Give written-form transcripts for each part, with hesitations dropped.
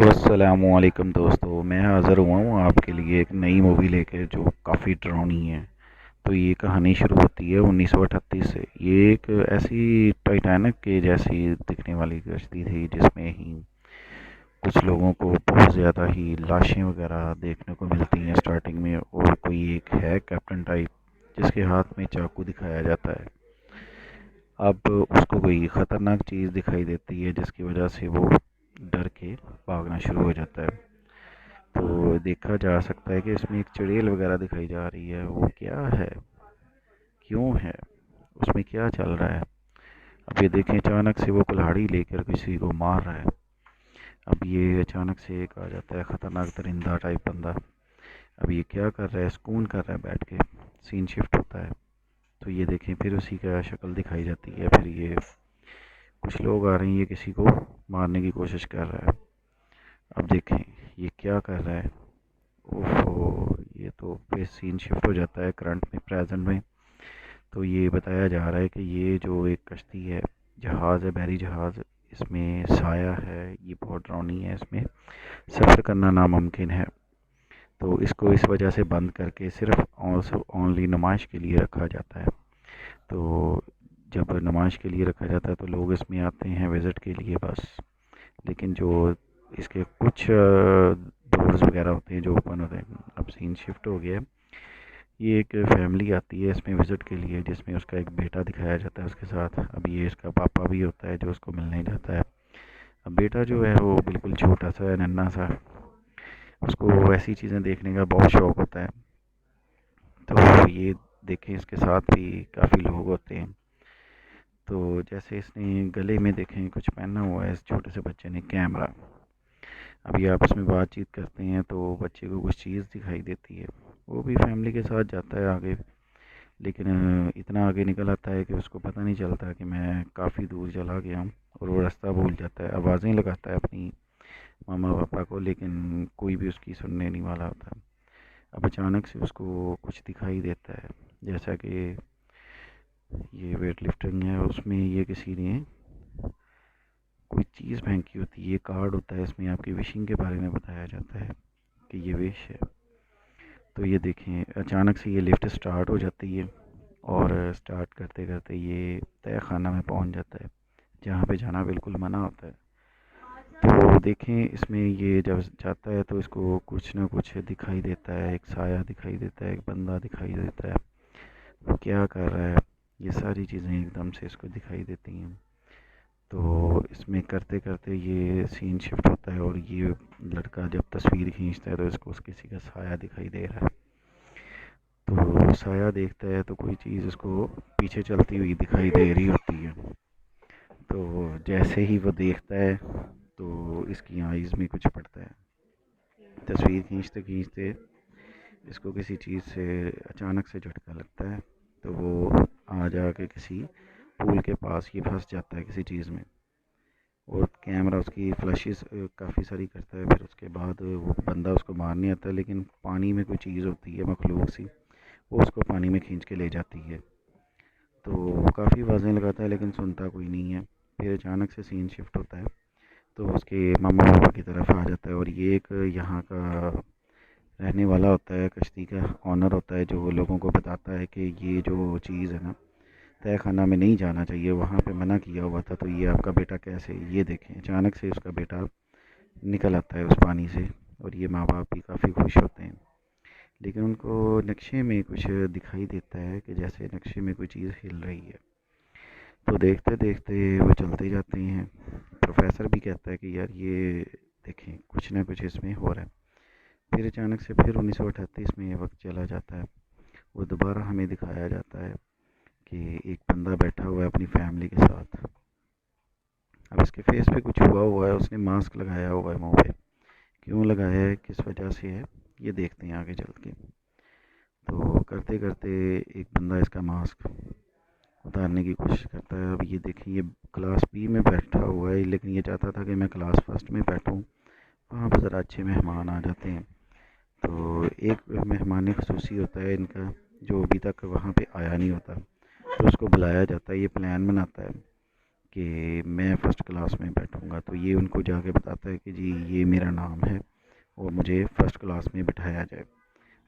तो अस्सलामुअलैकुम दोस्तों, मैं हाज़िर हुआ हूँ आपके लिए एक नई मूवी लेके जो काफ़ी डरावनी है। तो ये कहानी शुरू होती है 1938 से। ये एक ऐसी टाइटैनिक के जैसी दिखने वाली कश्ती थी जिसमें ही कुछ लोगों को बहुत ज़्यादा ही लाशें वगैरह देखने को मिलती हैं स्टार्टिंग में, और कोई एक है कैप्टन टाइप जिसके हाथ में चाकू दिखाया जाता है। अब उसको कोई ख़तरनाक चीज़ दिखाई देती है जिसकी वजह से वो डर के भागना शुरू हो जाता है। तो देखा जा सकता है कि इसमें एक चुड़ैल वगैरह दिखाई जा रही है। वो क्या है, क्यों है, उसमें क्या चल रहा है। अब ये देखें, अचानक से वो कुल्हाड़ी लेकर किसी को मार रहा है। अब ये अचानक से एक आ जाता है ख़तरनाक दरिंदा टाइप बंदा। अब ये क्या कर रहा है, सुकून कर रहा है बैठ के। सीन शिफ्ट होता है तो ये देखें, फिर उसी का शक्ल दिखाई जाती है। फिर ये कुछ लोग आ रहे हैं, ये किसी को मारने की कोशिश कर रहा है। अब देखें ये क्या कर रहा है। ओहो, ये तो फिर सीन शिफ्ट हो जाता है करंट में, प्रेजेंट में। तो ये बताया जा रहा है कि ये जो एक कश्ती है, जहाज़ है, बहरी जहाज़, इसमें साया है, ये बहुत डरावनी है, इसमें सफ़र करना नामुमकिन है। तो इसको इस वजह से बंद करके सिर्फ ओनली नुमाइश के लिए रखा जाता है। तो जब नुमाइश के लिए रखा जाता है तो लोग इसमें आते हैं विज़िट के लिए बस। लेकिन जो इसके कुछ डोर्स वगैरह होते हैं जो ओपन होते हैं। अब सीन शिफ्ट हो गया है। ये एक फैमिली आती है इसमें विज़िट के लिए, जिसमें उसका एक बेटा दिखाया जाता है उसके साथ। अब ये इसका पापा भी होता है जो उसको मिलने जाता है। अब बेटा जो है वो बिल्कुल छोटा सा है, नन्हा सा। उसको ऐसी चीज़ें देखने का बहुत शौक़ होता है। तो ये देखें, इसके साथ भी काफ़ी लोग होते हैं। तो जैसे इसने गले में देखें कुछ पहना हुआ है इस छोटे से बच्चे ने, कैमरा। अब ये आपस में बातचीत करते हैं तो बच्चे को कुछ चीज़ दिखाई देती है। वो भी फैमिली के साथ जाता है आगे, लेकिन इतना आगे निकल आता है कि उसको पता नहीं चलता कि मैं काफ़ी दूर चला गया हूँ, और वो रास्ता भूल जाता है। आवाज़ें लगाता है अपनी मामा पापा को, लेकिन कोई भी उसकी सुनने नहीं वाला होता। अब अचानक से उसको कुछ दिखाई देता है, जैसा कि ये वेट लिफ्टिंग है, उसमें ये किसी ने कोई चीज़ फेंकी होती है। ये कार्ड होता है, इसमें आपकी विशिंग के बारे में बताया जाता है कि ये विश है। तो ये देखें, अचानक से ये लिफ्ट स्टार्ट हो जाती है, और स्टार्ट करते करते ये तय खाना में पहुंच जाता है जहाँ पे जाना बिल्कुल मना होता है। तो देखें, इसमें ये जब जाता है तो इसको कुछ ना कुछ दिखाई देता है, एक साया दिखाई देता है, एक बंदा दिखाई देता है। वो क्या कर रहा है, ये सारी चीज़ें एकदम से इसको दिखाई देती हैं। तो इसमें करते करते ये सीन शिफ्ट होता है, और ये लड़का जब तस्वीर खींचता है तो इसको किसी का साया दिखाई दे रहा है। तो साया देखता है तो कोई चीज़ उसको पीछे चलती हुई दिखाई दे रही होती है। तो जैसे ही वो देखता है तो इसकी आइज़ में कुछ पड़ता है। तस्वीर खींचते खींचते इसको किसी चीज़ से अचानक से झटका लगता है। तो वो आ जाके किसी पूल के पास ये फंस जाता है किसी चीज़ में, और कैमरा उसकी फ्लैशेस काफ़ी सारी करता है। फिर उसके बाद वो बंदा उसको मारने आता है, लेकिन पानी में कोई चीज़ होती है मखलूक सी, वो उसको पानी में खींच के ले जाती है। तो वो काफ़ी आवाज़ें लगाता है लेकिन सुनता कोई नहीं है। फिर अचानक से सीन शिफ्ट होता है तो उसके मामा पापा की तरफ आ जाता है, और ये एक यहाँ का रहने वाला होता है, कश्ती का ऑनर होता है, जो लोगों को बताता है कि ये जो चीज़ है ना, तय खाना में नहीं जाना चाहिए, वहाँ पे मना किया हुआ था। तो ये आपका बेटा कैसे, ये देखें, अचानक से उसका बेटा निकल आता है उस पानी से, और ये माँ बाप भी काफ़ी खुश होते हैं। लेकिन उनको नक्शे में कुछ दिखाई देता है कि जैसे नक्शे में कोई चीज़ हिल रही है। तो देखते देखते वो चलते जाते हैं। प्रोफेसर भी कहता है कि यार ये देखें, कुछ ना कुछ इसमें हो रहा है। फिर अचानक से फिर 1938 में ये वक्त चला जाता है। वो दोबारा हमें दिखाया जाता है कि एक बंदा बैठा हुआ है अपनी फैमिली के साथ। अब इसके फेस पे कुछ हुआ हुआ है, उसने मास्क लगाया हुआ है मुंह पे। क्यों लगाया है, किस वजह से है, ये देखते हैं आगे चल के। तो करते करते एक बंदा इसका मास्क उतारने की कोशिश करता है। अब ये देखें, ये क्लास बी में बैठा हुआ है, लेकिन ये चाहता था कि मैं क्लास फर्स्ट में बैठूं, वहाँ पर ज़रा अच्छे मेहमान आ जाते हैं। तो एक मेहमान खसूसी होता है इनका, जो अभी तक वहाँ पे आया नहीं होता, तो उसको बुलाया जाता है, ये प्लान बनाता है कि मैं फ़र्स्ट क्लास में बैठूँगा। तो ये उनको जाके बताता है कि जी ये मेरा नाम है और मुझे फ़र्स्ट क्लास में बिठाया जाए।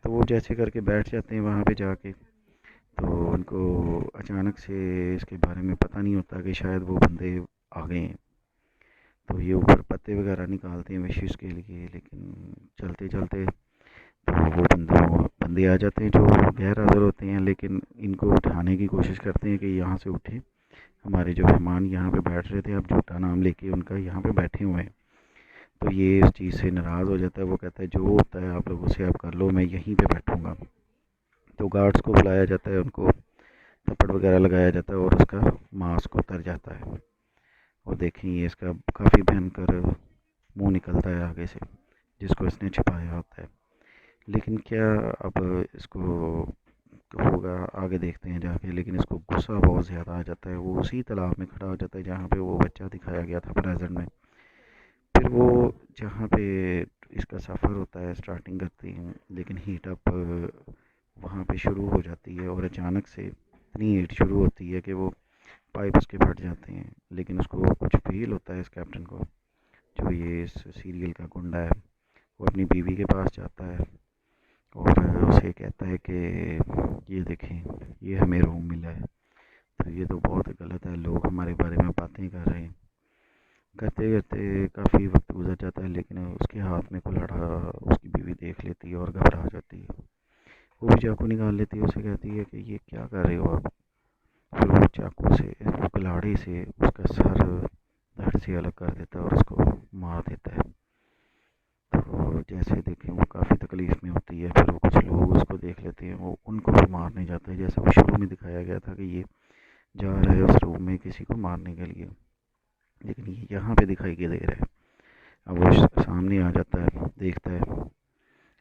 तो वो जैसे करके बैठ जाते हैं वहाँ पे जाके। तो उनको अचानक से इसके बारे में पता नहीं होता कि शायद वो बंदे आ गए हैं। तो ये ऊपर पत्ते वगैरह निकालते हैं विशेष के लिए, लेकिन चलते चलते तो वो बंदे आ जाते हैं जो गैर हाज़िर होते हैं, लेकिन इनको उठाने की कोशिश करते हैं कि यहाँ से उठें, हमारे जो मेहमान यहाँ पे बैठ रहे थे, आप झूठा नाम लेके उनका यहाँ पे बैठे हुए हैं। तो ये इस चीज़ से नाराज़ हो जाता है। वो कहता है जो होता है आप लोगों से आप कर लो, मैं यहीं पे बैठूँगा। तो गार्ड्स को बुलाया जाता है, उनको थप्पड़ वगैरह लगाया जाता है और उसका मास्क उतर जाता है। और देखें ये इसका काफ़ी भयंकर मुंह निकलता है आगे से, जिसको इसने छिपाया होता है। लेकिन क्या अब इसको होगा आगे देखते हैं जाके, लेकिन इसको गुस्सा बहुत ज़्यादा आ जाता है। वो उसी तालाब में खड़ा हो जाता है जहाँ पे वो बच्चा दिखाया गया था प्रेजेंट में। फिर वो जहाँ पे इसका सफ़र होता है स्टार्टिंग करती हैं, लेकिन हीट अप वहाँ पे शुरू हो जाती है और अचानक से इतनी हीट शुरू होती है कि वो पाइप उसके फट जाते हैं। लेकिन उसको कुछ फील होता है इस कैप्टन को, जो ये इस सीरियल का गुंडा है। वो अपनी बीवी के पास जाता है और उसे कहता है कि ये देखें ये हमें रूम मिला है। तो ये तो बहुत गलत है, लोग हमारे बारे में बातें कर रहे हैं। करते करते काफ़ी वक्त गुजर जाता है, लेकिन उसके हाथ में कुल्हाड़ा उसकी बीवी देख लेती है और घबरा जाती है। वो भी चाकू निकाल लेती है, उसे कहती है कि ये क्या कर रहे हो आप। फिर वो चाकू से कुल्हाड़े से उसका सर धड़ से अलग कर देता है और उसको मार देता है। तो जैसे देखें वो काफ़ी तकलीफ़ में होती है। फिर वो कुछ लोग उसको देख लेते हैं, वो उनको भी मारने जाता है, जैसे वो शुरू में दिखाया गया था कि ये जा रहा है उस रूम में किसी को मारने के लिए, लेकिन ये यहाँ पे दिखाई दे रहा है। अब वो सामने आ जाता है, देखता है।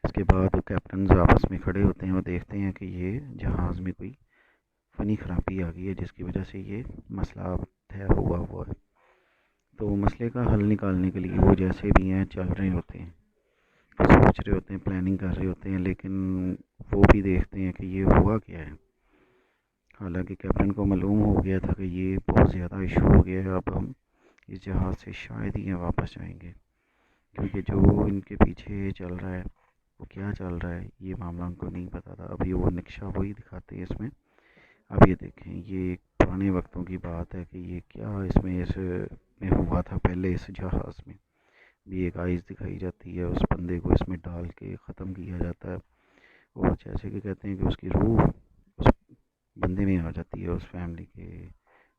इसके बाद कैप्टन आपस में खड़े होते हैं और देखते हैं कि ये जहाज़ में कोई फ़नी ख़राबी आ गई है, जिसकी वजह से ये मसला तय हुआ है। तो मसले का हल निकालने के लिए वो जैसे भी हैं चल रहे होते हैं, सोच रहे होते हैं, प्लानिंग कर रहे होते हैं, लेकिन वो भी देखते हैं कि ये हुआ क्या है। हालांकि कैप्टन को मालूम हो गया था कि ये बहुत ज़्यादा इशू हो गया है, अब हम इस जहाज़ से शायद ही वापस जाएंगे, क्योंकि जो इनके पीछे चल रहा है वो क्या चल रहा है ये मामला उनको नहीं पता था। अभी वो नक्शा वही दिखाते हैं इसमें। अब ये देखें, ये एक पुराने वक्तों की बात है कि ये क्या इसमें इस में हुआ था पहले। इस जहाज़ में भी एक आइस दिखाई जाती है, उस बंदे को इसमें डाल के ख़त्म किया जाता है। और जैसे कि कहते हैं कि उसकी रूह उस बंदे में आ जाती है, उस फैमिली के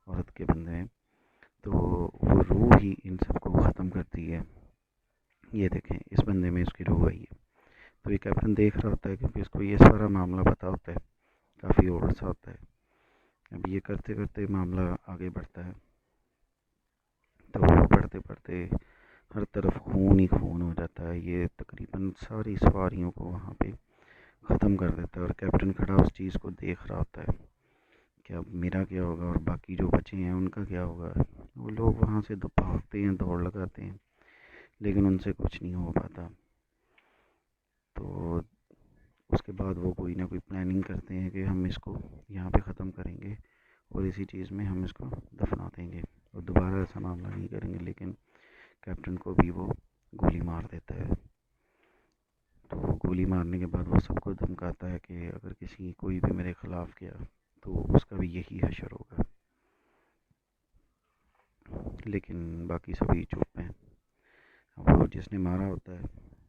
औरत के बंदे में। तो वो रूह ही इन सबको ख़त्म करती है। ये देखें इस बंदे में उसकी रूह आई है। तो ये कैप्टन देख रहा होता है, क्योंकि इसको ये सारा मामला पता होता है, काफ़ी ओल्ड सा होता है। अब ये करते करते मामला आगे बढ़ता है। तो बढ़ते बढ़ते हर तरफ खून ही खून हो जाता है। ये तकरीबन सारी सवारियों को वहाँ पे ख़त्म कर देता है और कैप्टन खड़ा उस चीज़ को देख रहा होता है कि अब मेरा क्या होगा और बाकी जो बचे हैं उनका क्या होगा। वो लोग वहाँ से भागते हैं, दौड़ लगाते हैं, लेकिन उनसे कुछ नहीं हो पाता। तो उसके बाद वो कोई ना कोई प्लानिंग करते हैं कि हम इसको यहाँ पे ख़त्म करेंगे और इसी चीज़ में हम इसको दफना देंगे और दोबारा ऐसा मामला नहीं करेंगे। लेकिन कैप्टन को भी वो गोली मार देता है। तो गोली मारने के बाद वो सबको धमकाता है कि अगर किसी कोई भी मेरे ख़िलाफ़ किया तो उसका भी यही हशर होगा। लेकिन बाकी सभी चुप हैं। वो जिसने मारा होता है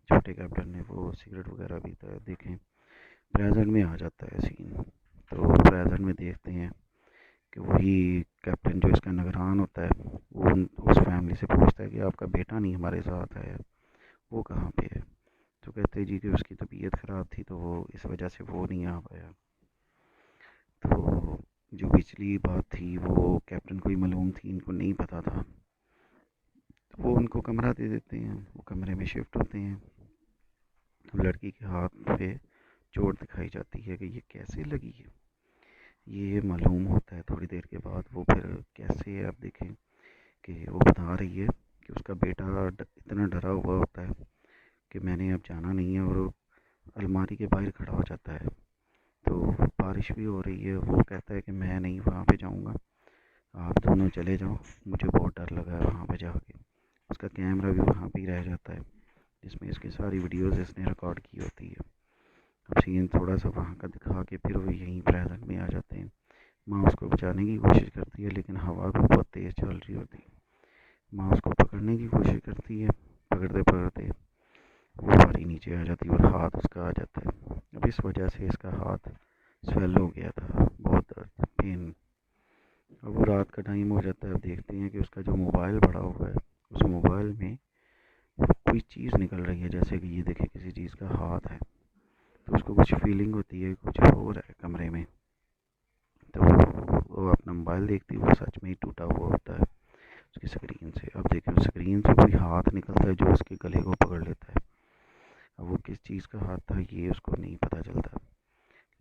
छोटे कैप्टन ने, वो सिगरेट वगैरह पीता है। देखें प्रेजेंट में आ जाता है सीन। तो प्रेजेंट में देखते हैं कि वही कैप्टन जो इसका निगरान होता है, वो उस फैमिली से पूछता है कि आपका बेटा नहीं हमारे साथ है, वो कहाँ पे है। तो कहते हैं जी कि उसकी तबीयत ख़राब थी तो वो इस वजह से वो नहीं आ पाया। तो जो पिछली बात थी वो कैप्टन को ही मालूम थी, इनको नहीं पता था। तो वो उनको कमरा दे देते हैं, वो कमरे में शिफ्ट होते हैं। तो लड़की के हाथ पे चोट दिखाई जाती है कि ये कैसे लगी है, ये मालूम होता है थोड़ी देर के बाद। वो फिर कैसे आप देखें कि वो बता रही है कि उसका बेटा इतना डरा हुआ होता है कि मैंने अब जाना नहीं है, और अलमारी के बाहर खड़ा हो जाता है। तो बारिश भी हो रही है, वो कहता है कि मैं नहीं वहाँ पे जाऊँगा, आप दोनों चले जाओ, मुझे बहुत डर लगा है वहाँ पे जाके। उसका कैमरा भी वहाँ पे ही रह जाता है जिसमें इसकी सारी वीडियोस इसने रिकॉर्ड की होती है। अब सीन थोड़ा सा वहाँ का दिखा के फिर वो यहीं प्रेजेंट में आ जाते हैं। माँ उसको बचाने की कोशिश करती है लेकिन हवा भी बहुत तेज़ चल रही होती है। माँ उसको पकड़ने की कोशिश करती है, पकड़ते पकड़ते वो बारी नीचे आ जाती है और हाथ उसका आ जाता है। अब इस वजह से इसका हाथ स्वेल हो गया था, बहुत दर्द, पेन। अब वो रात का टाइम हो जाता है। अब देखते हैं कि उसका जो मोबाइल पड़ा हुआ है, उस मोबाइल में कोई चीज़ निकल रही है, जैसे कि ये देखे किसी चीज़ का हाथ है। तो उसको कुछ फीलिंग होती है, कुछ हो रहा है कमरे में। तो वो अपना मोबाइल देखती है, वो सच में ही टूटा हुआ होता है उसकी स्क्रीन से। अब देखिए उस स्क्रीन से कोई हाथ निकलता है जो उसके गले को पकड़ लेता है। अब वो किस चीज़ का हाथ था ये उसको नहीं पता चलता,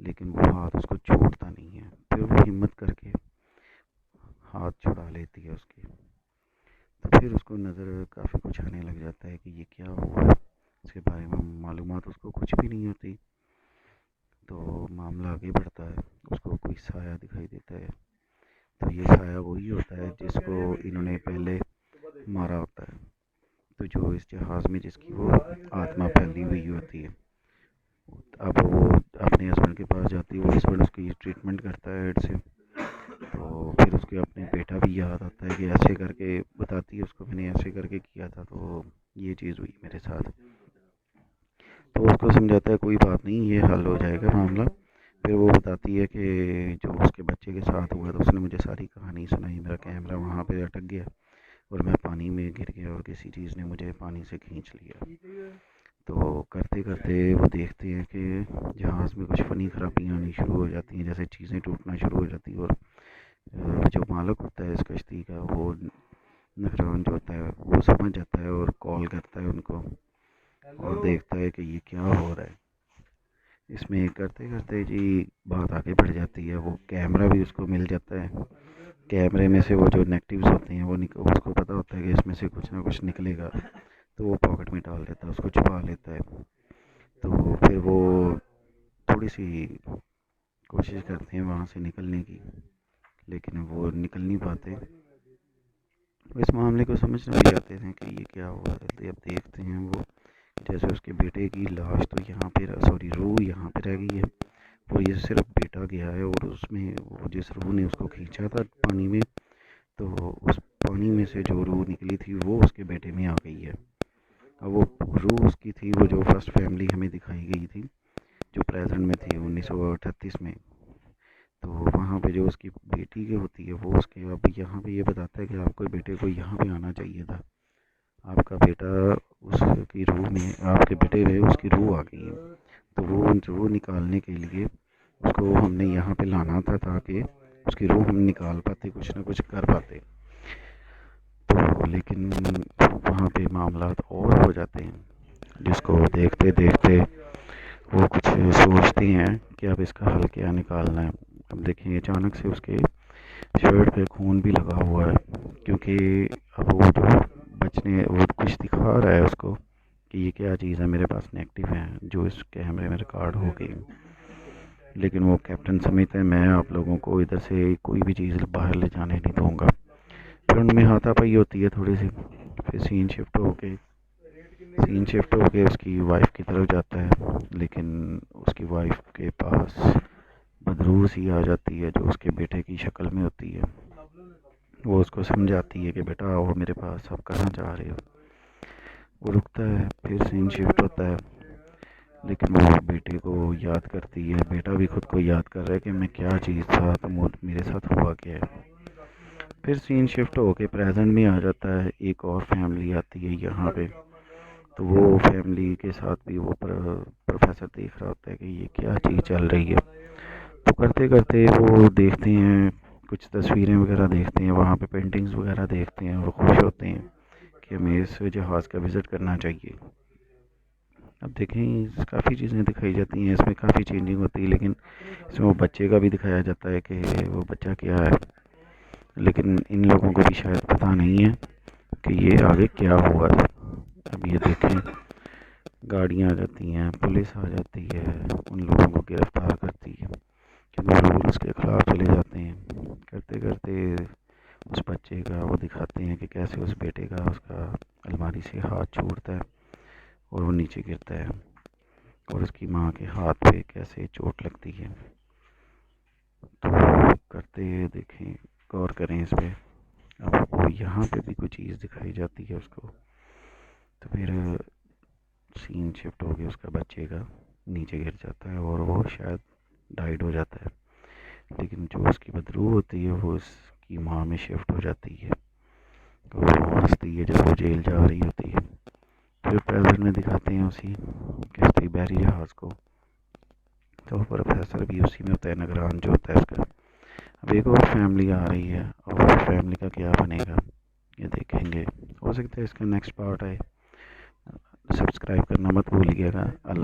लेकिन वो हाथ उसको छोड़ता नहीं है। फिर वो हिम्मत करके हाथ छुड़ा लेती है उसकी। तो फिर उसको नज़र काफ़ी कुछ आने लग जाता है कि ये क्या हुआ है। इसके बारे में मालूमात उसको कुछ भी नहीं होती। तो मामला आगे बढ़ता है, उसको कोई साया दिखाई देता है। तो ये साया वही होता है जिसको इन्होंने पहले मारा होता है। तो जो इस जहाज़ में जिसकी वो आत्मा फैली हुई होती है, अब वो अपने हस्बैंड के पास जाती है। वो हस्बैंड उसकी ट्रीटमेंट करता है हेड से। तो फिर उसके अपने बेटा भी याद आता है कि ऐसे करके बताती है उसको, मैंने ऐसे करके किया था, तो ये चीज़ हुई मेरे साथ। तो उसको समझाता है कोई बात नहीं, ये हल हो जाएगा मामला। फिर वो बताती है कि जो उसके बच्चे के साथ हुआ, तो उसने मुझे सारी कहानी सुनाई। मेरा कैमरा वहाँ पे अटक गया और मैं पानी में गिर गया और किसी चीज़ ने मुझे पानी से खींच लिया। तो करते करते वो देखते हैं कि जहाज़ में कुछ फ़नी खराबियाँ आनी शुरू हो जाती हैं, जैसे चीज़ें टूटना शुरू हो जाती हैं। और जो मालिक होता है इस कश्ती का, वो नगरान जो होता है, वो समझ जाता है और कॉल करता है उनको और देखता है कि ये क्या हो रहा है। इसमें करते करते जी बात आगे बढ़ जाती है। वो कैमरा भी उसको मिल जाता है। कैमरे में से वो जो नेगेटिव्स होते हैं वो उसको पता होता है कि इसमें से कुछ ना कुछ निकलेगा। तो वो पॉकेट में डाल लेता है, उसको छुपा लेता है। तो फिर वो थोड़ी सी कोशिश करते हैं वहाँ से निकलने की, लेकिन वो निकल नहीं पाते। इस मामले को समझने भी जाते हैं कि ये क्या हुआ है। अब देखते हैं वो जैसे उसके बेटे की लाश तो यहाँ पे, सॉरी, रूह यहाँ पे रह गई है और ये सिर्फ बेटा गया है। और उसमें वो जिस रूह ने उसको खींचा था पानी में, तो उस पानी में से जो रूह निकली थी वो उसके बेटे में आ गई है। अब वो रूह उसकी थी, वो जो फर्स्ट फैमिली हमें दिखाई गई थी, जो प्रेजेंट में थी 1938 में। तो वहाँ पे जो उसकी बेटी की होती है वो उसके, अब यहाँ पे ये बताता है कि आपके बेटे को यहाँ पे आना चाहिए था। आपका बेटा, उसकी रूह में, आपके बेटे में उसकी रूह आ गई है। तो वो रूह निकालने के लिए उसको हमने यहाँ पे लाना था ताकि उसकी रूह हम निकाल पाते, कुछ ना कुछ कर पाते। तो लेकिन वहाँ पे मामलात और हो जाते हैं, जिसको देखते देखते वो कुछ सोचती हैं कि अब इसका हल क्या निकालना है। अब देखिए अचानक से उसके शर्ट पे खून भी लगा हुआ है, क्योंकि अब वो जो बचने, वो कुछ दिखा रहा है उसको कि ये क्या चीज़ है, मेरे पास नेगेटिव है जो इस कैमरे में रिकॉर्ड हो गई। लेकिन वो कैप्टन समझता है मैं आप लोगों को इधर से कोई भी चीज़ बाहर ले जाने नहीं दूंगा। फिर उनमें हाथापाई होती है थोड़ी सी। फिर सीन शिफ्ट होके उसकी वाइफ की तरफ जाता है, लेकिन उसकी वाइफ के पास बदरूह सी आ जाती है जो उसके बेटे की शक्ल में होती है। वो उसको समझाती है कि बेटा आओ मेरे पास, आप कहाँ जा रहे हो। वो रुकता है, फिर सीन शिफ्ट होता है, लेकिन वो बेटे को याद करती है। बेटा भी खुद को याद कर रहा है कि मैं क्या चीज़ था, तो मेरे साथ हुआ क्या है। फिर सीन शिफ्ट होके प्रेजेंट में आ जाता है। एक और फैमिली आती है यहाँ पे। तो वो फैमिली के साथ भी वो प्रोफेसर देख रहा होता है कि ये क्या चीज़ चल रही है। तो करते करते वो देखते हैं, कुछ तस्वीरें वगैरह देखते हैं, वहाँ पे पेंटिंग्स वगैरह देखते हैं। वो खुश होते हैं कि हमें इस जहाज़ का विज़िट करना चाहिए। अब देखें काफ़ी चीज़ें दिखाई जाती हैं इसमें, काफ़ी चेंजिंग होती है, लेकिन इसमें वो बच्चे का भी दिखाया जाता है कि वो बच्चा क्या है। लेकिन इन लोगों को भी शायद पता नहीं है कि ये आगे क्या हुआ है। अब ये देखें गाड़ियाँ आ जाती हैं, पुलिस आ जाती है, उन लोगों को गिरफ़्तार करती है क्योंकि रूल्स के ख़िलाफ़ चले जाते हैं। करते करते उस बच्चे का वो दिखाते हैं कि कैसे उस बेटे का उसका अलमारी से हाथ छूटता है और वो नीचे गिरता है और उसकी माँ के हाथ पे कैसे चोट लगती है। तो करते देखें, गौर करें इस पे। अब वो यहाँ पे भी कोई चीज़ दिखाई जाती है उसको, तो फिर सीन शिफ्ट हो गया, उसका बच्चे का नीचे गिर जाता है और वो शायद डाइड हो जाता है, लेकिन जो उसकी बदबू होती है वो उसकी माँ में शिफ्ट हो जाती है। तो वो हंसती है जब वो जेल जा रही होती है। फिर प्रेजेंट में दिखाते हैं उसी किश्ती बहरी जहाज़ को, तो प्रोफेसर भी उसी में होता है, निगरान जो होता है उसका। अब एक और फैमिली आ रही है और फैमिली का क्या बनेगा ये देखेंगे। हो सकता है इसका नेक्स्ट पार्ट आए। सब्सक्राइब करना मत भूलिएगा। अल्लाह।